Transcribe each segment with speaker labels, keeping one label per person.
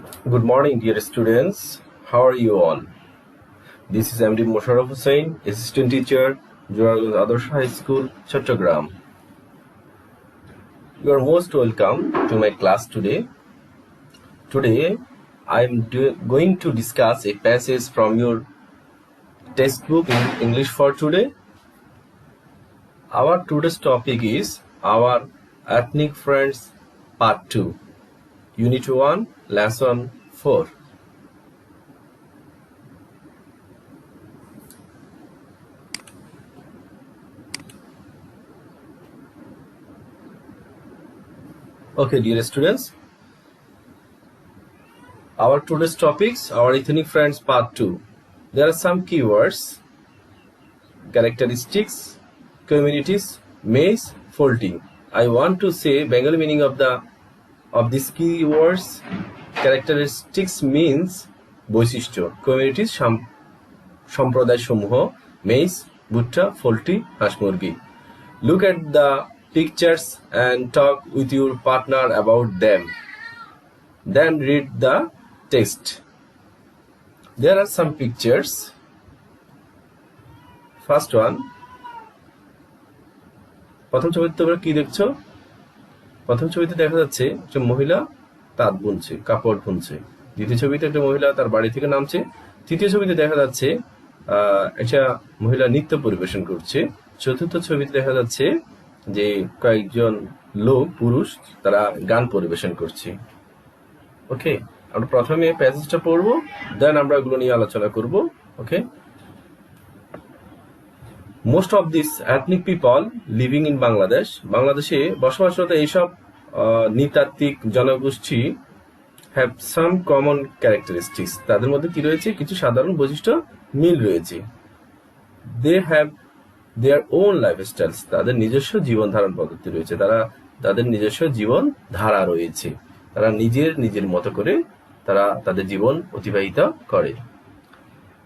Speaker 1: Good morning, dear students. How are you all? This is MD Mosharraf Hussain, Assistant Teacher, Jurarganj Adarsh High School, Chattogram. You are most welcome to my class today. Today, I am going to discuss a passage from your textbook in English for today. Our today's topic is our ethnic friends part 2, Unit 1, Lesson 4. Okay, dear students, our today's topics, our ethnic friends part 2. There are some keywords, characteristics, communities, maize, folding. I want to say Bengali meaning of these keywords. Characteristics means বৈশিষ্ট্য, communities সম্প্রদায় সমূহ, maize, ভুট্টা, poultry, হাঁস মুরগি. Look at the pictures and talk with your partner about them. Then read the text. There are some pictures. First one, প্রথম ছবিতে তোমরা কি দেখছো? প্রথম ছবিতে দেখা যাচ্ছে একটা মহিলা তাঁত বুনছে, কাপড় বুনছে। দ্বিতীয় ছবিতে একটা মহিলা তার বাড়ি থেকে নামছে। তৃতীয় ছবিতে দেখা যাচ্ছে একটা মহিলা নৃত্য পরিবেশন করছে। চতুর্থ ছবিতে দেখা যাচ্ছে যে কয়েকজন লোক, পুরুষ, তারা গান পরিবেশন করছে। ওকে, আমরা প্রথমে প্যাসেজটা পড়বো, দেন আমরা এগুলো নিয়ে আলোচনা করব। ওকে, most of these ethnic people living in Bangladesh, বাংলাদেশে বসবাসরত এইসব নৃতাত্ত্বিক জনগোষ্ঠী have some common characteristics, তাদের মধ্যে কি রয়েছে? কিছু সাধারণ বৈশিষ্ট্য মিল রয়েছে। they have their own lifestyles, তাদের নিজস্ব জীবন ধারণ পদ্ধতি রয়েছে, তাদের নিজস্ব জীবন ধারা রয়েছে, তারা নিজের মতো করে তারা তাদের জীবন অতিবাহিত করে।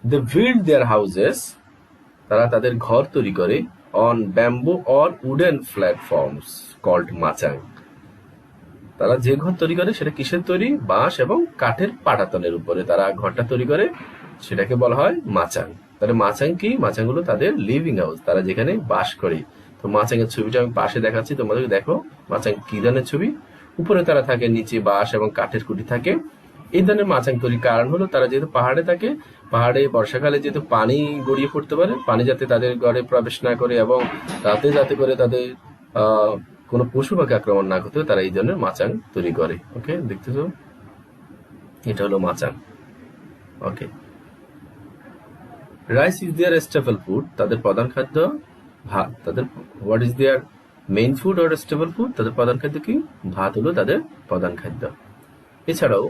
Speaker 1: they build their houses, তারা তাদের ঘর তৈরি করে on bamboo or wooden platforms called machang. তারা যে ঘর তৈরি করে সেটা কিসের তৈরি? বাঁশ এবং কাঠের পাটাতনের উপরে তারা ঘরটা তৈরি করে, সেটাকে বলা হয় মাচাং। তাহলে মাচাং কি? মাচাং হলো তাদের লিভিং হাউস, তারা যেখানে বাস করে। তো মাচাঙের ছবিটা আমি পাশে দেখাচ্ছি, তোমাদেরকে দেখো মাচাং কি ধরনের ছবি। উপরে তারা থাকে, নিচে বাঁশ এবং কাঠের কুটি থাকে। এই ধরনের মাচাং তৈরির কারণ হলো তারা যেহেতু পাহাড়ে থাকে, পাহাড়ে বর্ষাকালে যেহেতু পানি গড়িয়ে পড়তে পারে, পানি যাতে তাদের ঘরে প্রবেশ না করে এবং রাতে যাতে করে তাদের কোনো পশু পাখি আক্রমণ না করতে, তারা এই ধরনের মাচাং তৈরি করে। ওকে, দেখতেছো, এটা হলো মাচাং। Okay, rice is their staple food, তাদের প্রধান খাদ্য ভাত। তাদের what is their main food or staple food, তাদের প্রধান খাদ্য কি? ভাত হলো তাদের প্রধান খাদ্য। এছাড়াও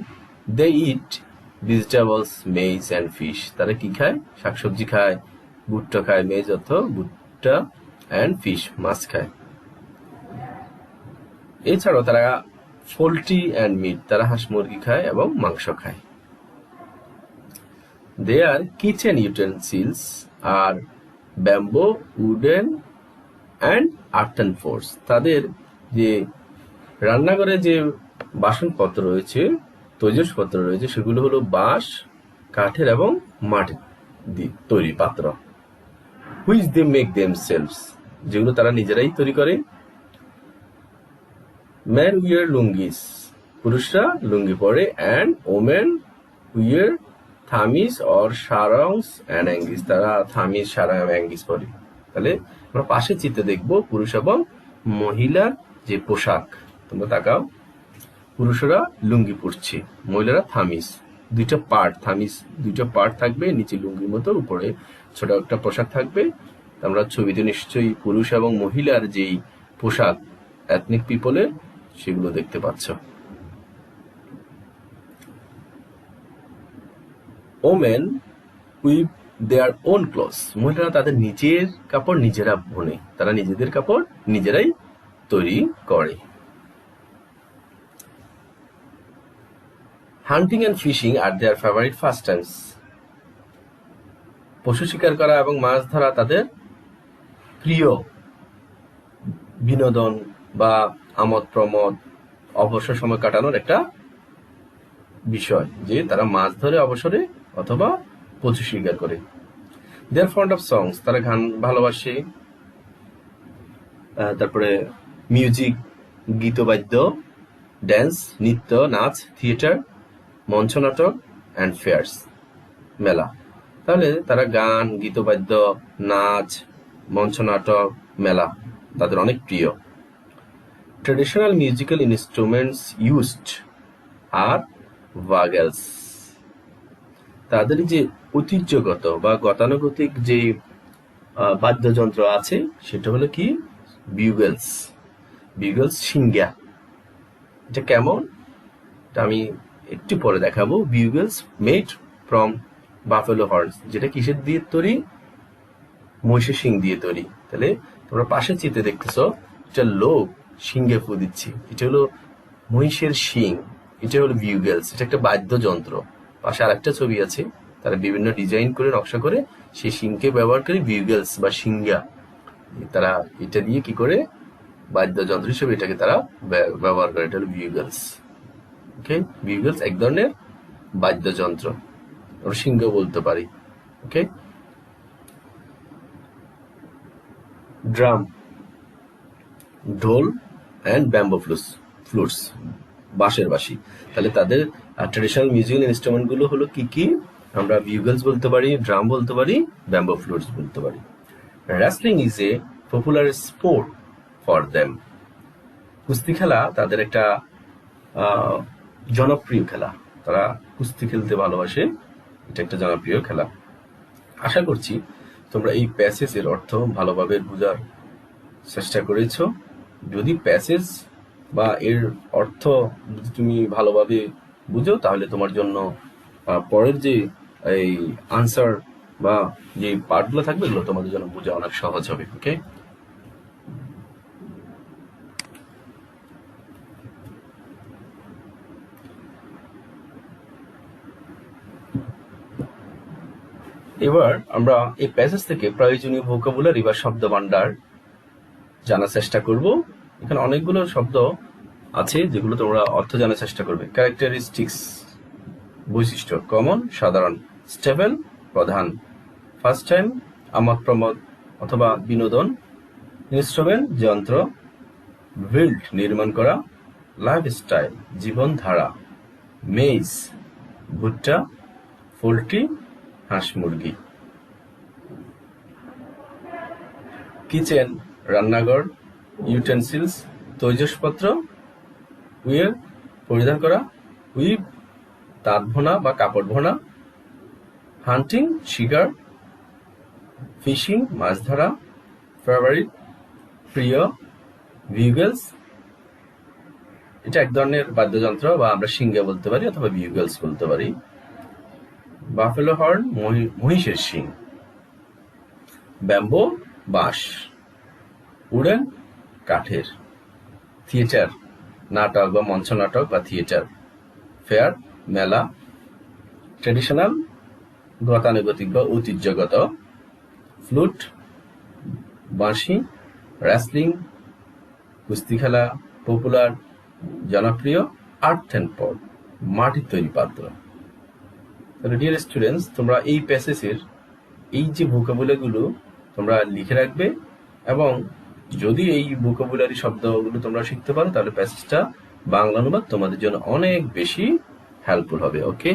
Speaker 1: they eat vegetables, maize and fish, তারা কি খায়? শাকসবজি খায়, ভুট্টা খায়, মেইজ অর্থ ভুট্টা, অ্যান্ড ফিশ, মাছ খায়। এছাড়াও তারা পোল্ট্রি অ্যান্ড মিট, তারা হাঁস মুরগি খায় এবং মাংস খায়। Their kitchen utensils are bamboo, wooden and earthen force, তাদের যে রান্নাঘরে যে বাসনপত্র রয়েছে, তৈজসপত্র রয়েছে, সেগুলো হলো বাঁশ, কাঠের এবং মাটির তৈরি পাত্র। হুইচ দে মেক দেমসেলভস, যেগুলো তারা নিজেরাই তৈরি করে। ম্যান উইয়ার লুঙ্গিস, পুরুষরা লুঙ্গি পরে, and women wear thamis or sarongs and angis, তারা থামিস, সারাং এবং অ্যাঙ্গিস পরে। তাহলে আমরা পাশের চিত্রে দেখবো পুরুষ এবং মহিলার যে পোশাক। তোমরা তাকাও, পুরুষরা লুঙ্গি পরছে, মহিলারা থামিস। দুইটা পার্ট থাকবে, নিচে লুঙ্গির মতো, উপরে ছোট একটা পোশাক থাকবে। আমরা ছবিতে নিশ্চয়ই পুরুষ এবং মহিলার যেই পোশাক এথনিক পিপলের, সেগুলো দেখতে পাচ্ছ। Women we've their own clothes, মহিলারা তাদের নিজের কাপড় নিজেরা বোনে, তারা নিজেদের কাপড় নিজেরাই তৈরি করে। Hunting and fishing are their favourite pastimes, পশু শিকার করা এবং মাছ ধরা তাদের প্রিয় বিনোদন বা আমোদ প্রমোদ, অবসর সময় কাটানোর একটা বিষয় যে তারা মাছ ধরে অবসরে অথবা পশু শিকার করে। দে আর ফন্ড অফ সংস, তারা গান ভালোবাসে। তারপরে মিউজিক, গীতবাদ্য, ড্যান্স, নৃত্য, নাচ, থিয়েটার, মঞ্চ নাটক অ্যান্ড ফেয়ার্স, মেলা। তাহলে তারা গান, গীতবাদ্য, নাচ, মঞ্চ নাটক, মেলা তাদের অনেক প্রিয়। ট্রেডিশনাল মিউজিক্যাল ইনস্ট্রুমেন্টস ইউজড আর ভাগেলস, তাদের যে ঐতিহ্যগত বা গতানুগতিক যে বাদ্যযন্ত্র আছে সেটা হলো কি বিউগেলস। বিউগেলস সিঙ্গা, এটা কেমন এটা আমি একটু পরে দেখাবো। বিউগেলস মেড ফ্রম বাফেলো হর্নস, যেটা কিসের দিয়ে তৈরি? মহিষের শিং দিয়ে তৈরি। তাহলে তোমরা পাশে চিত্রে দেখতেছো এটা লোক শিংয়ে ফু দিচ্ছি, এটা হলো মহিষের শিং, এটা হলো বিউগেলস, এটা একটা বাদ্যযন্ত্র। পাশে আরেকটা ছবি আছে, তারা বিভিন্ন ডিজাইন করে নকশা করে সেই শিংকে ব্যবহার করে বিউগেলস বা সিঙ্গা, তারা এটা দিয়ে কি করে বাদ্যযন্ত্র হিসেবে এটাকে তারা ব্যবহার করে, এটা হলো বিউগেলস। ওকে, বিউগেলস এক ধরনের বাদ্যযন্ত্র, আমরা সিংহ বলতে পারি। ওকে, ড্রাম, ঢোল অ্যান্ড ব্যাম্বো ফ্লুটস, বাঁশের বাঁশি। তাহলে তাদের ট্রেডিশনাল মিউজিক্যাল ইনস্ট্রুমেন্ট গুলো হলো কি কি? আমরা বিউগেলস বলতে পারি, ড্রাম বলতে পারি, ব্যাম্বো ফ্লুটস বলতে পারি। Wrestling is a popular sport for them, কুস্তি খেলা তাদের একটা জনপ্রিয় খেলা, তারা কুস্তি খেলতে ভালোবাসে, এটা একটা জনপ্রিয় খেলা। আশা করছি তোমরা এই প্যাসেজের অর্থ ভালোভাবে বোঝার চেষ্টা করেছ। যদি প্যাসেজ বা এর অর্থ যদি তুমি ভালোভাবে বুঝো তাহলে তোমার জন্য পরের যে এই আনসার বা যে পার্টগুলো থাকবে এগুলো তোমাদের জন্য বোঝা অনেক সহজ হবে। ওকে, এবার আমরা এই প্যাসেজ থেকে প্রয়োজনীয় ভোকাবুলারি বা শব্দ ভান্ডার জানার চেষ্টা করব। এখানে অনেকগুলো শব্দ আছে যেগুলো তোমরা অর্থ জানার চেষ্টা করবে। ক্যারেক্টারিস্টিক্স, বৈশিষ্ট্য, কমন, সাধারণ, স্টেবল, প্রধান, ফার্স্ট টাইম, আমোদ প্রমোদ অথবা বিনোদন, ইনস্ট্রুমেন্ট, যন্ত্র, বিল্ড, নির্মাণ করা, লাইফস্টাইল, জীবনধারা, মেইজ, ভুট্টা, পোল্ট্রি, হাঁস মুরগি। কিচেন, রান্নাঘর, ইউটেন্সিলস, তৈজসপত্র, উইয়ার, পরিধান করা, উইভ, তাঁত বোনা বা কাপড় বোনা, হান্টিং, শিকার, ফিশিং, মাছ ধরা, ফেভারিট, প্রিয়, বিউগেলস, এটা এক ধরনের বাদ্যযন্ত্র বা আমরা সিঙ্গা বলতে পারি অথবা বিউগেলস বলতে পারি। বাফেলো হর্ন, মহিষের শিং, ব্যাম্বো, বাঁশ, উডেন, কাঠের, থিয়েটার, নাটক বা মঞ্চ নাটক বা থিয়েটার, ফেয়ার, মেলা, ট্রেডিশনাল, গতানুগতিক বা ঐতিহ্যগত, ফ্লুট, বাঁশি, রেসলিং, কুস্তি খেলা, পপুলার, জনপ্রিয়, আর্থ অ্যান্ড পট, মাটির তৈরি পাত্র। তাহলে ডিয়ার স্টুডেন্টস, তোমরা এই প্যাসেজের এই যে ভোকাবুলারিগুলো তোমরা লিখে রাখবে, এবং যদি এই ভোকাবুলারি শব্দগুলো তোমরা শিখতে পারো তাহলে প্যাসেজটা বাংলা অনুবাদ তোমাদের জন্য অনেক বেশি হেল্পফুল হবে। ওকে,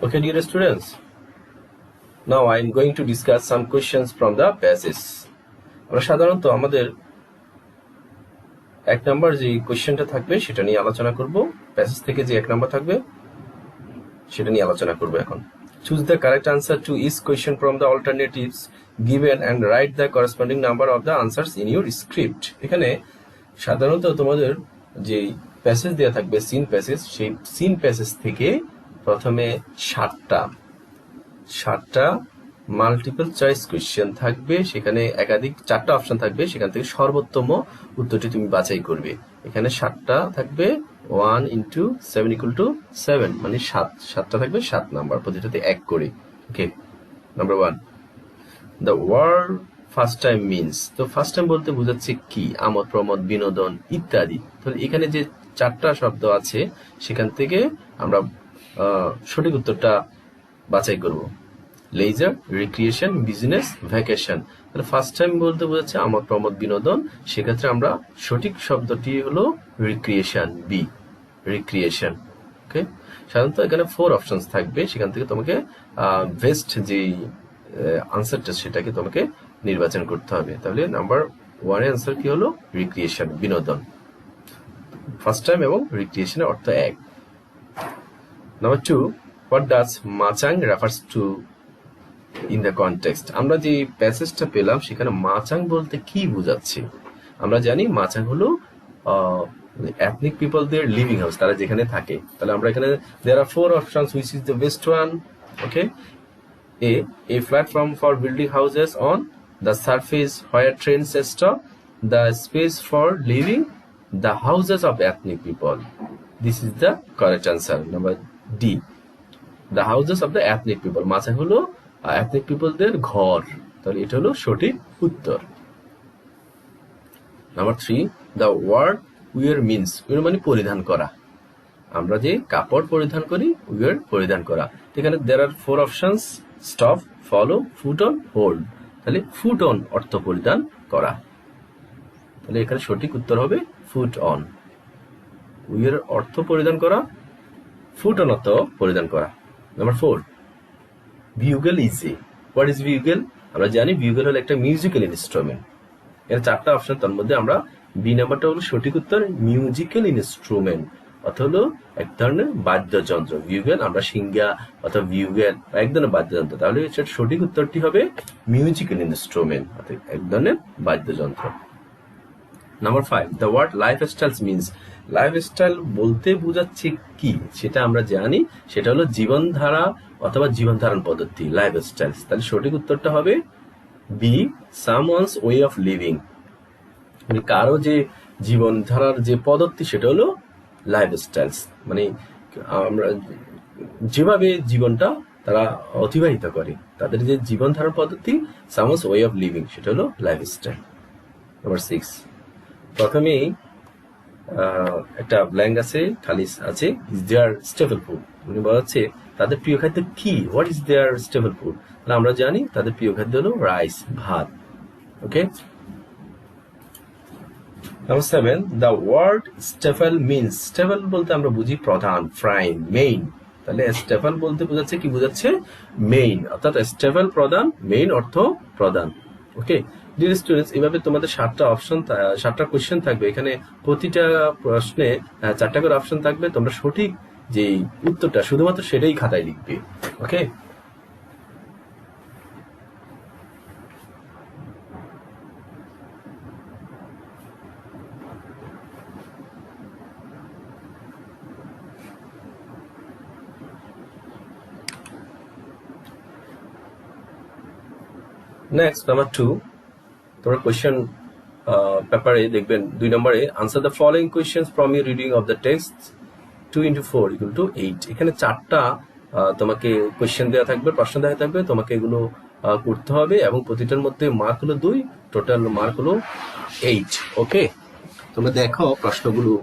Speaker 1: Okay, dear students, now I am going to discuss some questions from the passage. আমরা সাধারণত আমাদের এক নাম্বার যে কোশ্চেনটা থাকবে সেটা নিয়ে আলোচনা করব। প্যাসেজ থেকে যে এক নাম্বার থাকবে সেটা নিয়ে আলোচনা করব এখন। Choose the correct answer to each question from the alternatives given and write the corresponding number of the answers in your script. এখানে সাধারণত তোমাদের যে প্যাসেজ দেওয়া থাকবে সিন প্যাসেজ, সেই সিন প্যাসেজ থেকে প্রথমে 7টা মাল্টিপল চয়েস কোয়েশ্চেন থাকবে, সেখানে একাধিক 4টা অপশন থাকবে, সেখান থেকে সর্বোত্তম উত্তরটি তুমি বাছাই করবে। এখানে 7টা থাকবে, 1 into 7 equal to 7, মানে 7টা থাকবে 7 নাম্বার, প্রতিটাতে 1 করে। Okay, number 1, the word first time means. তো ফার্স্ট টাইম বলতে বোঝাচ্ছে কি? আমোদ প্রমোদ, বিনোদন ইত্যাদি। তাহলে এখানে যে 4টা শব্দ আছে সেখান থেকে আমরা সঠিক উত্তরটা বাছাই করব। Leisure, recreation, business, vacation. তাহলে ফার্স্ট টাইম বলতে বোঝাচ্ছে আমোদ প্রমোদ বিনোদন, সেক্ষেত্রে আমরা সঠিক শব্দটি হলো রিক্রিয়েশন, বি, রিক্রিয়েশন। ওকে, সাধারণত এখানে 4 অপশনস থাকবে, সেখান থেকে তোমাকে বেস্ট যে আনসারটা সেটাকে তোমাকে নির্বাচন করতে হবে। তাহলে নাম্বার 1 এর আনসার কি হলো? রিক্রিয়েশন, বিনোদন। ফার্স্ট টাইম এবং রিক্রিয়েশনের অর্থ এক। Number 2, what does machang refers to in the context. আমরা যে প্যাসেজটা পেলাম সেখানে মাচাং বলতে কি বোঝাচ্ছে? আমরা জানি মাচাং হলো এথনিক পিপলদের লিভিং হাউস, তারা যেখানে থাকে। তাহলে আমরা এখানে দেয়ার আর 4 options, which is the best one? Okay, a platform for building houses on the surface where trains stop, the space for living, the houses of ethnic people. This is the correct answer. Number D, the houses of the ethnic people. মাঝে হলো ethnic people দের ঘর, তাহলে এটা হলো সঠিক উত্তর। Number 3, the word wear means. wear মানে পরিধান করা, আমরা যে কাপড় পরিধান করি, wear পরিধান করা। এখানে there are 4 options, stop, follow, put on, hold। তাহলে put on অর্থ পরিধান করা, তাহলে এখানে সঠিক উত্তর হবে put on। wear অর্থ পরিধান করা, put on অর্থ পরিধান করা। Number 4, bugle is a। what is bugle? আমরা জানি bugle হলো একটা মিউজিক্যাল ইনস্ট্রুমেন্ট। এর 4টা অপশন, তার মধ্যে আমরা বি নাম্বারটা হলো সঠিক উত্তর, মিউজিক্যাল ইনস্ট্রুমেন্ট অর্থ হলো এক ধরনের বাদ্যযন্ত্র। বিউগেল, আমরা সিঙ্গা অথবা বিউগেল এক ধরনের বাদ্যযন্ত্র, তাহলে সঠিক উত্তরটি হবে মিউজিক্যাল ইনস্ট্রুমেন্ট অর্থাৎ এক ধরনের বাদ্যযন্ত্র। Number 5, the word lifestyle means. Lifestyle বলতে বোঝাচ্ছে কি? সেটা আমরা জানি, সেটা হলো জীবনধারা অথবা জীবন ধারণ পদ্ধতি, লাইফস্টাইল। তাহলে সঠিক উত্তরটা হবে B, someone's way of living, মানে কারো যে জীবনধারার যে পদ্ধতি সেটা হলো লাইফস্টাইলস, মানে আমরা যেভাবে জীবনটা তারা অতিবাহিত করে, তাদের যে জীবন ধারণ পদ্ধতি, সামওয়ানস ওয়ে অফ লিভিং, সেটা হলো লাইফস্টাইল। নাম্বার 6, প্রথমেই একটা ব্ল্যাঙ্ক আছে, খালি আছে, ইজ দেয়ার স্টেপল ফুড, মানে বলা হচ্ছে তাদের প্রিয় খাদ্য কি? What is their staple food? তাহলে আমরা জানি তাদের প্রিয় খাদ্য হলো রাইস, ভাত। Okay, number 7, the word staple means. Staple বলতে আমরা বুঝি প্রধান, প্রাইম, মেইন। তাহলে স্টেপল বলতে বোঝাচ্ছে কি? বোঝাচ্ছে মেইন, অর্থাৎ স্টেপল প্রধান, মেইন অর্থ প্রধান। ওকে ডিয়ার স্টুডেন্টস, এভাবে তোমাদের 7টা অপশন, 7টা কোয়েশ্চেন থাকবে। এখানে প্রতিটা প্রশ্নে 4টা করে অপশন থাকবে। তোমরা সঠিক যে উত্তরটা শুধুমাত্র সেটাই খাতায় লিখবে। ওকে, নেক্সট নাম্বার 2, তোমরা কোয়েশ্চেন পেপারে দেখবেন 2 নম্বরে, answer the following questions from your reading of the text 2 into 4 equal to 8। এখানে 4টা তোমাকে কোয়েশ্চেন দেওয়া থাকবে, প্রশ্ন দেওয়া থাকবে, তোমাকে এগুলো করতে হবে এবং প্রতিটার মধ্যে মার্ক হলো 2, টোটাল মার্ক হলো 8। ওকে, তোমরা দেখো প্রশ্নগুলো।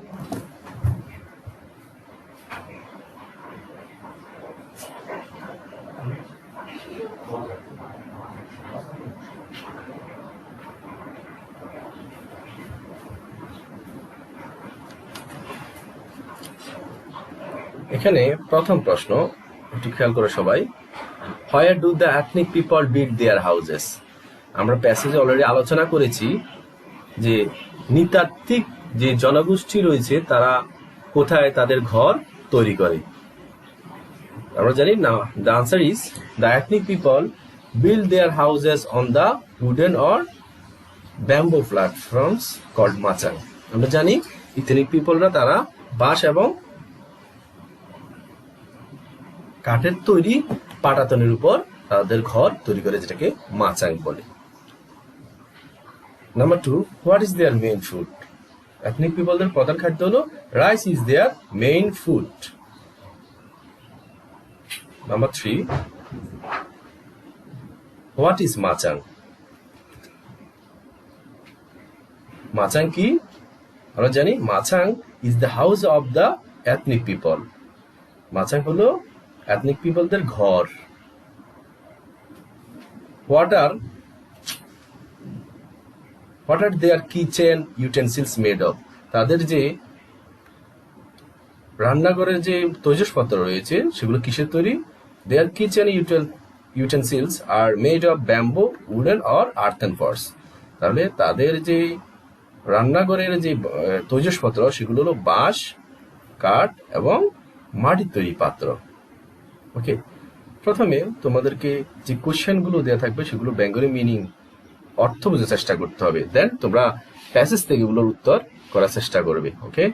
Speaker 1: এখানে প্রথম প্রশ্ন একটু খেয়াল করে সবাই, where do the ethnic people build their houses. আমরা প্যাসেজে অলরেডি আলোচনা করেছি যে নৃতাত্ত্বিক যে জনগোষ্ঠী রয়েছে তারা কোথায় তাদের ঘর তৈরি করে। আমরা জানি না, the answer is the ethnic people build their houses on the wooden or bamboo platforms called machang. আমরা জানি এথনিক পিপলরা তারা বাঁশ এবং কাঠের তৈরি পাটাতনের উপর তাদের ঘর তৈরি করে, যেটাকে মাচাং বলে। Number 2, what is their main food? Ethnic পিপলদের প্রধান খাদ্য হলো rice is their main food. Number 3, what is machang? মাচাং কি? আমরা জানি machang is the house of the ethnic people. মাচাং হলো এথনিক পিপলদের ঘর। What are their kitchen utensils made of? তাদের যে রান্নাঘরের যে তৈজসপত্র রয়েছে সেগুলো কিসের তৈরি? Their kitchen utensils are made of bamboo, wooden or earthen pots. তাহলে তাদের যে রান্নাঘরের যে তৈজসপত্র সেগুলো হলো বাঁশ, কাঠ এবং মাটির তৈরি পাত্র। ওকে, প্রথমে তোমাদেরকে যে কোশ্চেনগুলো দেওয়া থাকবে সেগুলো বেঙ্গলি মিনিং অর্থ বোঝার চেষ্টা করতে হবে, দেন তোমরা প্যাসেজ থেকে এগুলোর উত্তর করার চেষ্টা করবে। ওকে,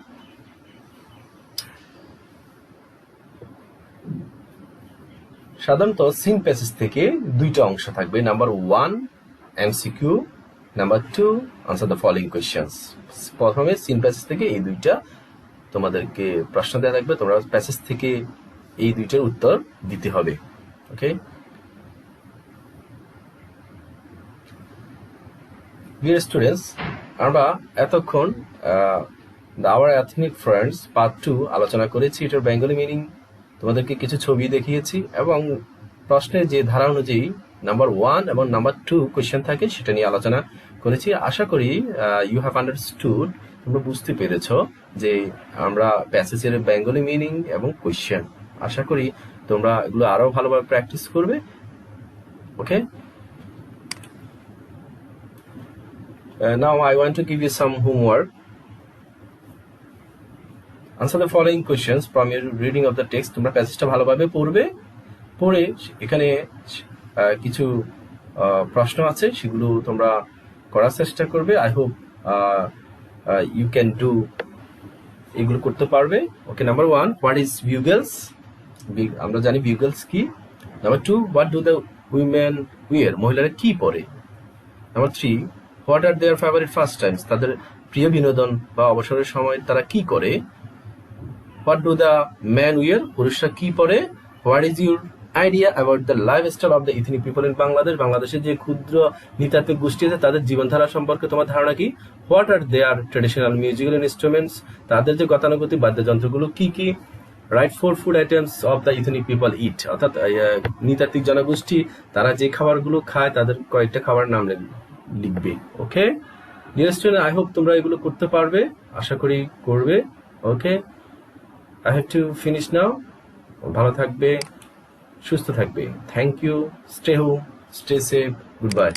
Speaker 1: সাধারণত সিন প্যাসেজ থেকে দুইটা অংশ থাকবে। Number 1 MCQ, number 2 answer the following questions. প্রথমে সিন প্যাসেজ থেকে এই দুইটা তোমাদেরকে প্রশ্ন দেওয়া থাকবে, তোমরা প্যাসেজ থেকে এই দুইটার উত্তর দিতে হবে। ওকে, ডিয়ার স্টুডেন্টস, আমরা এতক্ষণ আওয়ার এথনিক ফ্রেন্ডস পার্ট 2 আলোচনা করেছি। এটার বেঙ্গলি মিনিং তোমাদেরকে কিছু ছবি দেখিয়েছি এবং প্রশ্নের যে ধারা অনুযায়ী নাম্বার 1 এবং নাম্বার 2 কোয়েশ্চেন থাকে সেটা নিয়ে আলোচনা করেছি। আশা করি ইউ হ্যাভ আন্ডারস্টুড, তোমরা বুঝতে পেরেছ যে আমরা প্যাসেজের বেঙ্গলি মিনিং এবং কোয়েশ্চেন, আশা করি তোমরা এগুলো আরো ভালোভাবে প্র্যাকটিস করবে। ওকে, now I want to give you some homework. Answer the following questions from your reading of the text. তোমরা প্যাসেজটা ভালোভাবে পড়বে, পড়ে এখানে কিছু প্রশ্ন আছে সেগুলো তোমরা করার চেষ্টা করবে। I hope you can do, এগুলো করতে পারবে। Okay, number 1, what is bugles? আমরা জানি বিউগেলস কি। Number 2, what do the women wear? মহিলারা কি পরে? Number 3, what are their favourite first times? তাদের প্রিয় বিনোদন বা অবসরের সময় তারা কি করে? What do the man wear? পুরুষরা কি পরে? What is your idea about the lifestyle of the ethnic people in Bangladesh? বাংলাদেশের যে ক্ষুদ্র নৃতাত্ত্বিক গোষ্ঠী আছে তাদের জীবনধারা সম্পর্কে তোমার ধারণা কি? What are their traditional musical instruments? তাদের যে গতানুগতিক বাদ্যযন্ত্রগুলো কি কি? Write 4 food items of the ethnic people eat, অর্থাৎ নৃতাত্ত্বিক জনগোষ্ঠী তারা যে খাবারগুলো খায় তাদের কয়েকটা খাবার নাম লিখবে। Okay dear student, I hope তোমরা এগুলো করতে পারবে, আশা করি করবে। Okay, I have to finish now. ভালো থাকবে, সুস্থ থাকবে। Thank you, stay home, stay safe, good by.